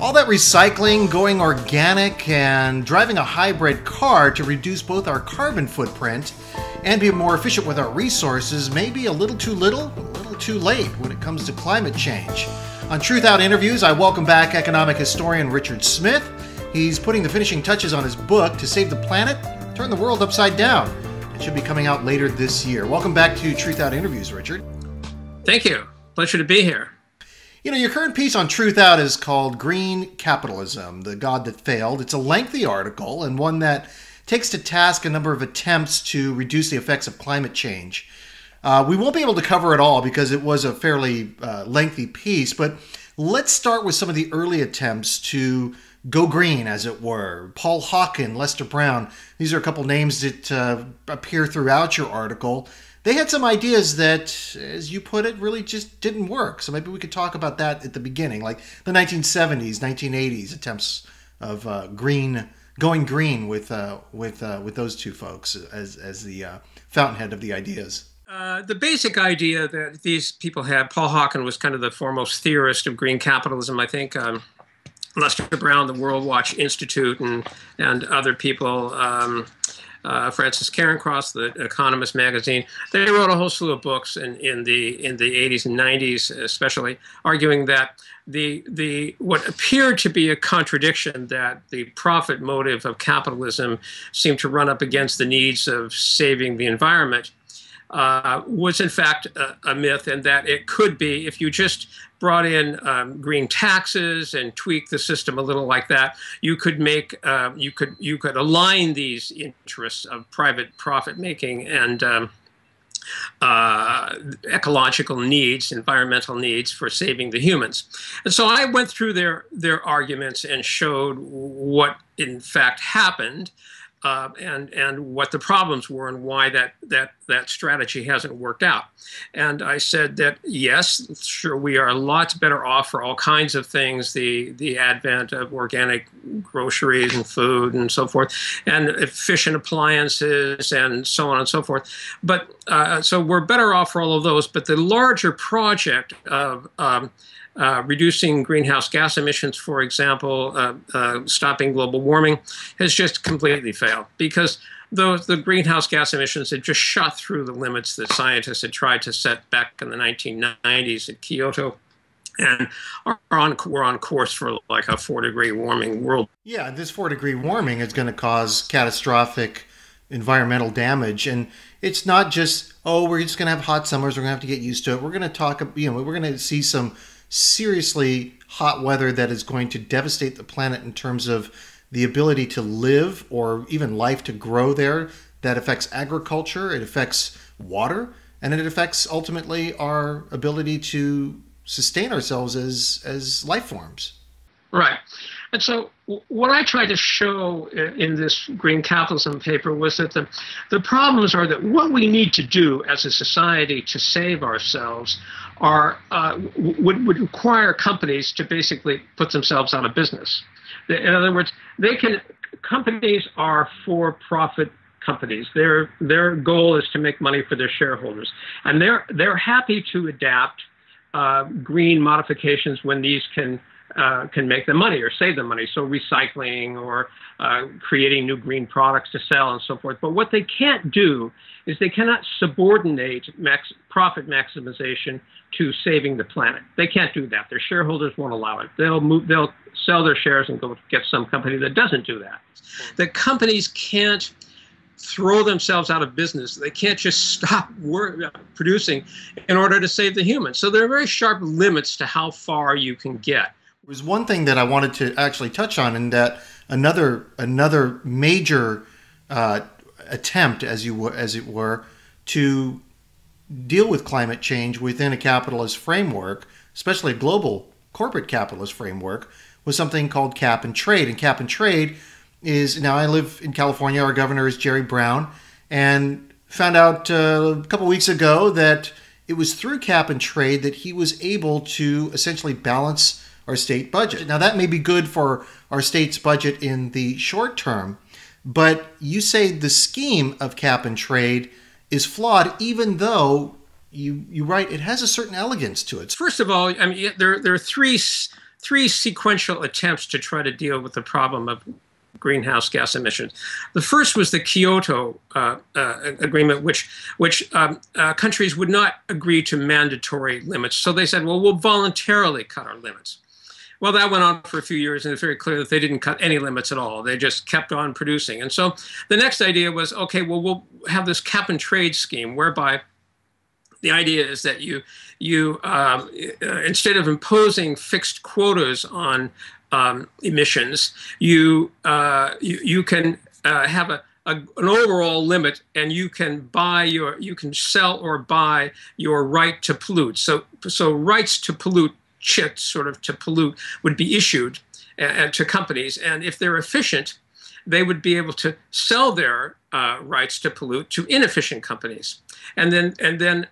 All that recycling, going organic, and driving a hybrid car to reduce both our carbon footprint and be more efficient with our resources may be a little too little, a little too late when it comes to climate change. On Truthout Interviews, I welcome back economic historian Richard Smith. He's putting the finishing touches on his book to save the planet, turn the world upside down. It should be coming out later this year. Welcome back to Truthout Interviews, Richard. Thank you. Pleasure to be here. You know, your current piece on Truthout is called Green Capitalism, the God That Failed. It's a lengthy article and one that takes to task a number of attempts to reduce the effects of climate change. We won't be able to cover it all because it was a fairly lengthy piece, but let's start with some of the early attempts to go green, as it were. Paul Hawken, Lester Brown, these are a couple names that appear throughout your article. They had some ideas that, as you put it, really just didn't work. So maybe we could talk about that at the beginning, like the 1970s, 1980s attempts of going green with those two folks as the fountainhead of the ideas. The basic idea that these people had, Paul Hawken was kind of the foremost theorist of green capitalism, I think. Lester Brown, the World Watch Institute, and other people, Francis Cairncross, the Economist magazine, they wrote a whole slew of books in the 80s and 90s, especially, arguing that what appeared to be a contradiction, that the profit motive of capitalism seemed to run up against the needs of saving the environment, was in fact a myth, and that it could be, if you just brought in green taxes and tweak the system a little like that, you could make you could align these interests of private profit making and ecological needs, environmental needs for saving the humans. And so I went through their arguments and showed what in fact happened. And what the problems were and why that strategy hasn't worked out. And I said that, yes, sure, we are lots better off for all kinds of things, the advent of organic groceries and food and so forth, and efficient appliances and so on and so forth. But so we're better off for all of those. But the larger project of reducing greenhouse gas emissions, for example, stopping global warming, has just completely failed because the greenhouse gas emissions had just shot through the limits that scientists had tried to set back in the 1990s at Kyoto, and we're on course for like a 4-degree warming world. Yeah, this 4-degree warming is going to cause catastrophic environmental damage, and it's not just, oh, we're just going to have hot summers, we're going to have to get used to it. We're going to talk, we're going to see some seriously hot weather that is going to devastate the planet in terms of the ability to live or even life to grow there. That affects agriculture, it affects water, and it affects ultimately our ability to sustain ourselves as life forms. Right. And so what I tried to show in this Green Capitalism paper was that the problems are that what we need to do as a society to save ourselves would require companies to basically put themselves out of business. In other words, companies are for-profit companies. Their goal is to make money for their shareholders, and they're happy to adapt green modifications when these can make them money or save them money. So recycling or creating new green products to sell and so forth. But what they can't do is they cannot subordinate profit maximization to saving the planet. They can't do that. Their shareholders won't allow it. They'll sell their shares and go get some company that doesn't do that. The companies can't throw themselves out of business. They can't just stop producing in order to save the humans. So there are very sharp limits to how far you can get. There's one thing that I wanted to actually touch on, and that another major attempt, as it were, to deal with climate change within a capitalist framework, especially a global corporate capitalist framework, was something called cap and trade. And cap and trade is, now I live in California, our governor is Jerry Brown, and found out a couple weeks ago that it was through cap and trade that he was able to essentially balance our state budget. Now that may be good for our state's budget in the short term, but you say the scheme of cap and trade is flawed, even though you write it has a certain elegance to it. First of all, I mean, there are three three sequential attempts to try to deal with the problem of greenhouse gas emissions. The first was the Kyoto agreement, which countries would not agree to mandatory limits. So they said, well, we'll voluntarily cut our limits. Well, that went on for a few years, and it's very clear that they didn't cut any limits at all. They just kept on producing. And so the next idea was, okay, well, we'll have this cap and trade scheme whereby the idea is that you instead of imposing fixed quotas on emissions, you can have an overall limit, and you can sell or buy your right to pollute. So rights to pollute, to pollute, would be issued to companies, and if they're efficient, they would be able to sell their rights to pollute to inefficient companies, and then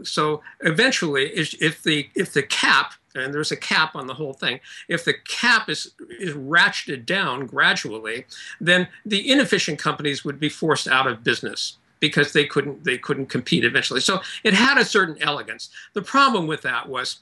so eventually, if the cap, and there's a cap on the whole thing, if the cap is ratcheted down gradually, then the inefficient companies would be forced out of business because they couldn't compete eventually. So it had a certain elegance. The problem with that was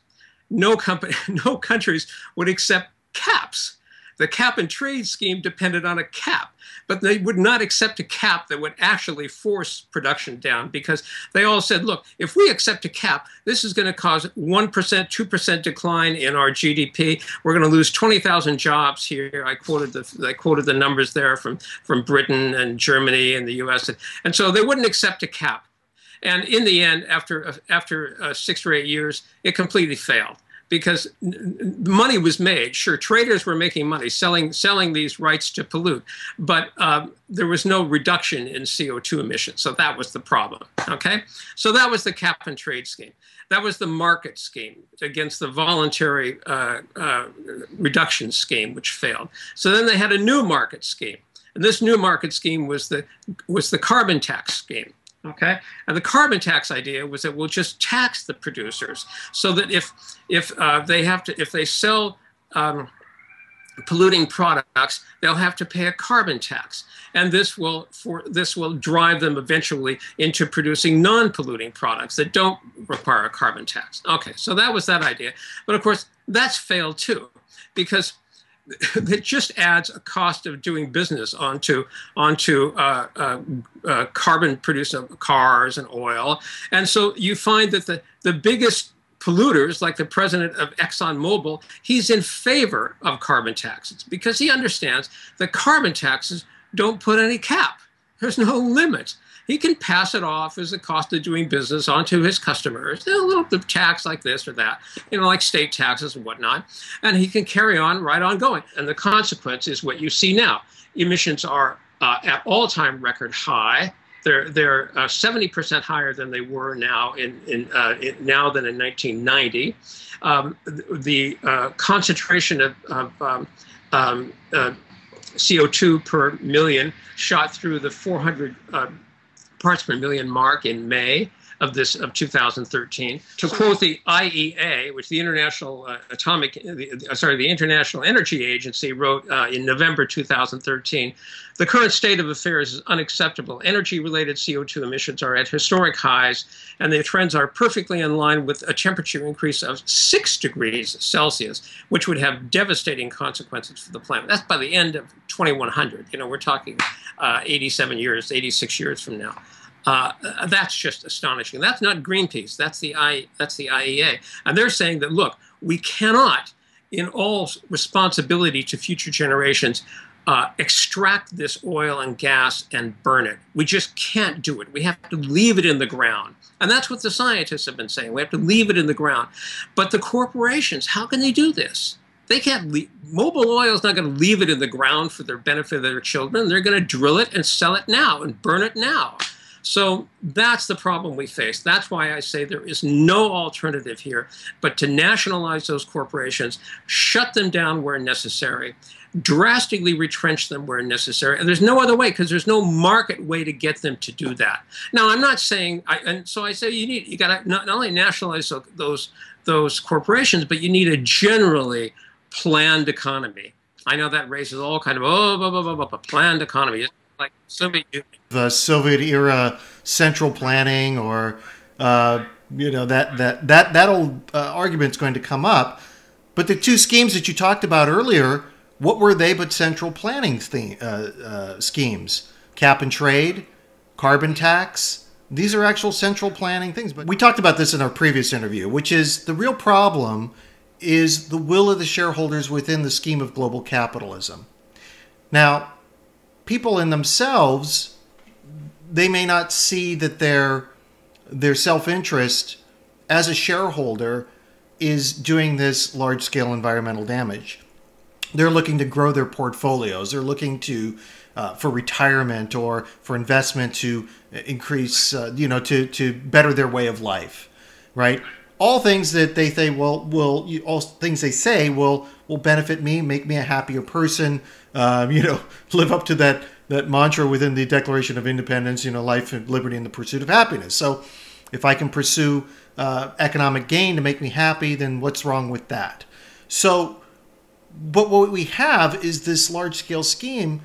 no countries would accept caps. The cap and trade scheme depended on a cap, but they would not accept a cap that would actually force production down, because they all said, look, if we accept a cap, this is going to cause 1%, 2% decline in our GDP. We're going to lose 20,000 jobs here. I quoted the numbers there from Britain and Germany and the US. And so they wouldn't accept a cap. And in the end, after 6 or 8 years, it completely failed, because money was made. Sure, traders were making money selling these rights to pollute, but there was no reduction in CO2 emissions. So that was the problem. Okay, so that was the cap and trade scheme. That was the market scheme against the voluntary reduction scheme, which failed. So then they had a new market scheme, and this new market scheme was the carbon tax scheme. Okay, and the carbon tax idea was that we'll just tax the producers, so that if they sell polluting products, they'll have to pay a carbon tax, and this will drive them eventually into producing non-polluting products that don't require a carbon tax. Okay, so that was that idea, but of course that's failed too, because it just adds a cost of doing business onto carbon produced cars and oil. And so you find that the biggest polluters, like the president of ExxonMobil, he's in favor of carbon taxes, because he understands that carbon taxes don't put any cap. There's no limit. He can pass it off as the cost of doing business onto his customers, a little tax like this or that, like state taxes and whatnot, and he can carry on right on going. And the consequence is what you see now. Emissions are at all-time record high. They're 70% higher than they were now than in 1990. The concentration of CO2 per million shot through the 400 parts per million mark in May of 2013. To quote the IEA, which the International the International Energy Agency wrote in November 2013, the current state of affairs is unacceptable. Energy-related CO2 emissions are at historic highs, and the trends are perfectly in line with a temperature increase of 6 degrees Celsius, which would have devastating consequences for the planet. That's by the end of 2100. We're talking 86 years from now. That's just astonishing. That's not Greenpeace. That's the IEA, and they're saying that, look, we cannot, in all responsibility to future generations, extract this oil and gas and burn it. We just can't do it. We have to leave it in the ground, and that's what the scientists have been saying. We have to leave it in the ground. But the corporations, how can they do this? They can't leave. Mobil Oil is not going to leave it in the ground for their benefit of their children. They're going to drill it and sell it now and burn it now. So that's the problem we face. That's why I say there is no alternative here but to nationalize those corporations, shut them down where necessary, drastically retrench them where necessary. And there's no other way, because there's no market way to get them to do that. Now, I'm not saying, and so I say you got to not only nationalize those corporations, but you need a generally planned economy. I know that raises all kind of planned economy. Like Soviet Union. The Soviet era central planning, or that old argument's going to come up. But the two schemes that you talked about earlier, what were they but central planning schemes? Cap and trade, carbon tax. These are actual central planning things. But we talked about this in our previous interview, which is the real problem is the will of the shareholders within the scheme of global capitalism. Now, people in themselves, they may not see that their self-interest as a shareholder is doing this large-scale environmental damage. They're looking to grow their portfolios. They're looking to for retirement or for investment to increase, to better their way of life, right? All things that they say all things they say will benefit me, make me a happier person. Live up to that mantra within the Declaration of Independence. Life and liberty and the pursuit of happiness. So, if I can pursue economic gain to make me happy, then what's wrong with that? So, but what we have is this large-scale scheme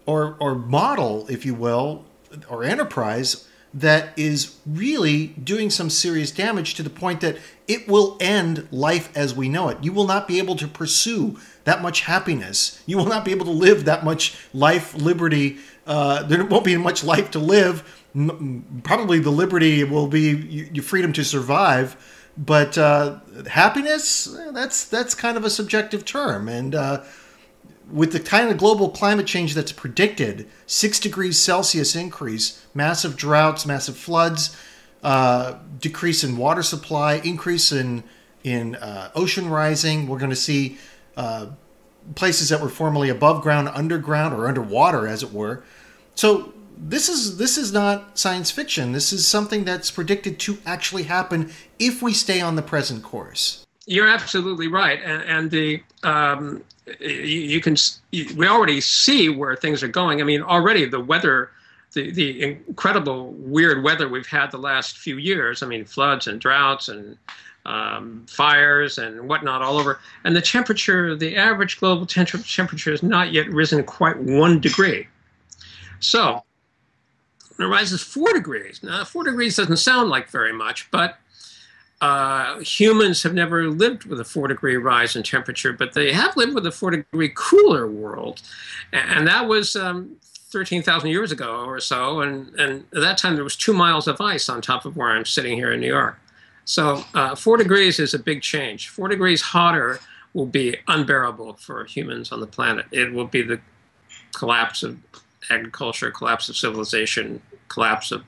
or model, if you will, or enterprise that is really doing some serious damage to the point that it will end life as we know it. You will not be able to pursue that much happiness. You will not be able to live that much life, liberty. There won't be much life to live. Probably the liberty will be your freedom to survive. But happiness, that's kind of a subjective term. And with the kind of global climate change that's predicted, 6 degrees Celsius increase, massive droughts, massive floods, decrease in water supply, increase in ocean rising. We're going to see places that were formerly above ground, underground, or underwater, as it were. So this is not science fiction. This is something that's predicted to actually happen if we stay on the present course. You're absolutely right, and the we already see where things are going. I mean, already the weather, the incredible weird weather we've had the last few years. I mean, floods and droughts and fires and whatnot all over. And the temperature, the average global temperature has not yet risen quite 1 degree. So when it rises 4 degrees, now 4 degrees doesn't sound like very much, but humans have never lived with a 4-degree rise in temperature, but they have lived with a 4-degree cooler world. And that was 13,000 years ago or so. And at that time, there was 2 miles of ice on top of where I'm sitting here in New York. So 4 degrees is a big change. 4 degrees hotter will be unbearable for humans on the planet. It will be the collapse of agriculture, collapse of civilization, collapse of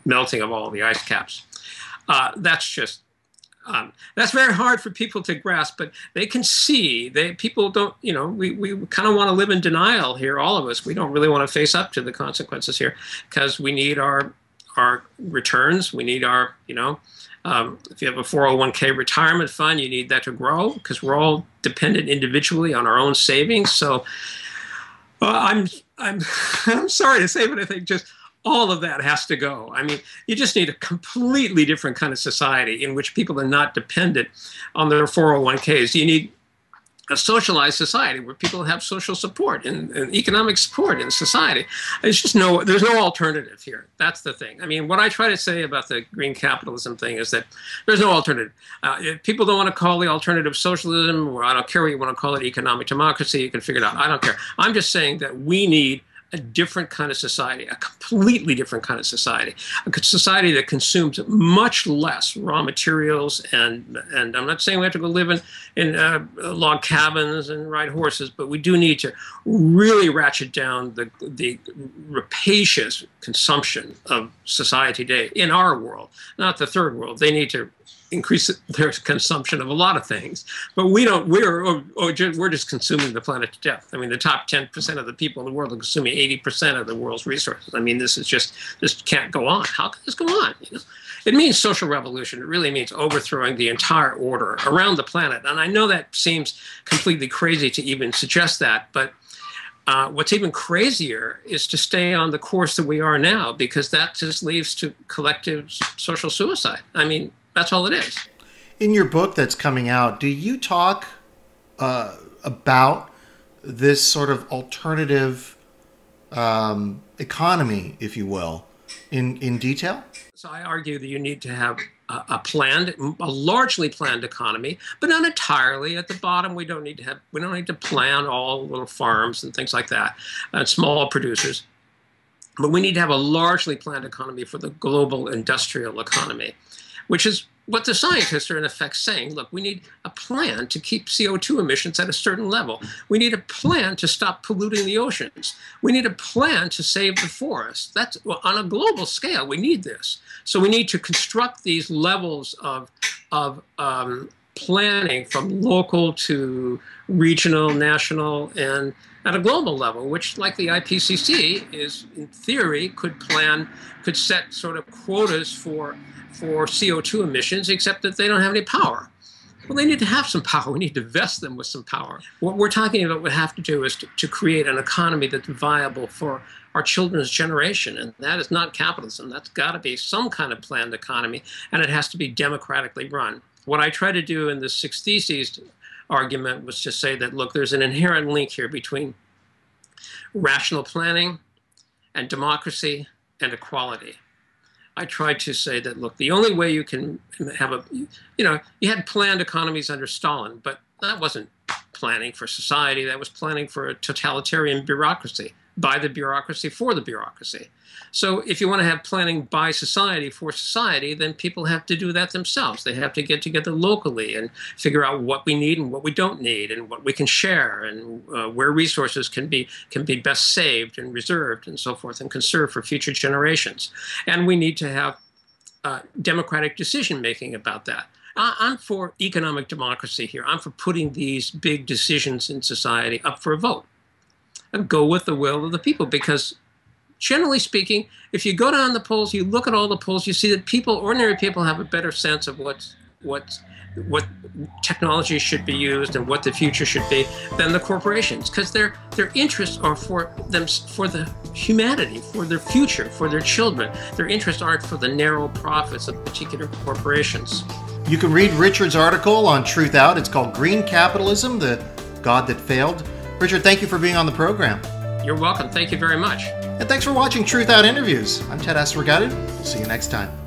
melting of all the ice caps. That's just that's very hard for people to grasp, but they can see. People don't, we kind of want to live in denial here, all of us. We don't really want to face up to the consequences here because we need our returns. We need our, if you have a 401k retirement fund, you need that to grow because we're all dependent individually on our own savings. So I'm sorry to say, but I think just all of that has to go. I mean, you just need a completely different kind of society in which people are not dependent on their 401ks. You need a socialized society where people have social support and economic support in society. There's no alternative here. That's the thing. I mean, what I try to say about the green capitalism thing is that there's no alternative. If people don't want to call the alternative socialism, or I don't care what you want to call it, economic democracy, you can figure it out. I don't care. I'm just saying that we need a different kind of society, a completely different kind of society, a society that consumes much less raw materials. And I'm not saying we have to go live in log cabins and ride horses, but we do need to really ratchet down the rapacious consumpment of society today in our world, not the third world. They need to increase their consumption of a lot of things, but we don't. We're just consuming the planet to death. I mean, the top 10% of the people in the world are consuming 80% of the world's resources. I mean, this can't go on. How can this go on? It means social revolution. It really means overthrowing the entire order around the planet. And I know that seems completely crazy to even suggest that, but what's even crazier is to stay on the course that we are now, because that just leads to collective social suicide. I mean, that's all it is. In your book that's coming out, do you talk about this sort of alternative economy, if you will, in detail? So I argue that you need to have a largely planned economy, but not entirely. At the bottom, we don't need to plan all little farms and things like that, and small producers. But we need to have a largely planned economy for the global industrial economy, which is what the scientists are in effect saying. Look, we need a plan to keep CO2 emissions at a certain level. We need a plan to stop polluting the oceans. We need a plan to save the forests. That's, well, on a global scale, we need this. So we need to construct these levels of planning from local to regional, national, and at a global level, which, like the IPCC, is in theory could set sort of quotas for CO2 emissions, except that they don't have any power. Well, they need to have some power. We need to vest them with some power. What we're talking about, we have to do is to create an economy that's viable for our children's generation, and that is not capitalism. That's got to be some kind of planned economy, and it has to be democratically run. What I try to do in the Six Theses argument was to say that, look, there's an inherent link here between rational planning and democracy and equality. I tried to say that, look, the only way you can have you had planned economies under Stalin, but that wasn't planning for society. That was planning for a totalitarian bureaucracy, by the bureaucracy, for the bureaucracy. So if you want to have planning by society for society, then people have to do that themselves. They have to get together locally and figure out what we need and what we don't need, and what we can share, and where resources can be best saved and reserved and so forth, and conserved for future generations. And we need to have democratic decision-making about that. I'm for economic democracy here. I'm for putting these big decisions in society up for a vote and go with the will of the people, because generally speaking, if you go down the polls, you look at all the polls, you see that ordinary people have a better sense of what technology should be used and what the future should be than the corporations, because their interests are for the humanity, for their future, for their children. Their interests aren't for the narrow profits of particular corporations. You can read Richard's article on Truthout. It's called Green Capitalism, the God That Failed. Richard, thank you for being on the program. You're welcome. Thank you very much. And thanks for watching Truthout Interviews. I'm Ted Asregadoo. We'll see you next time.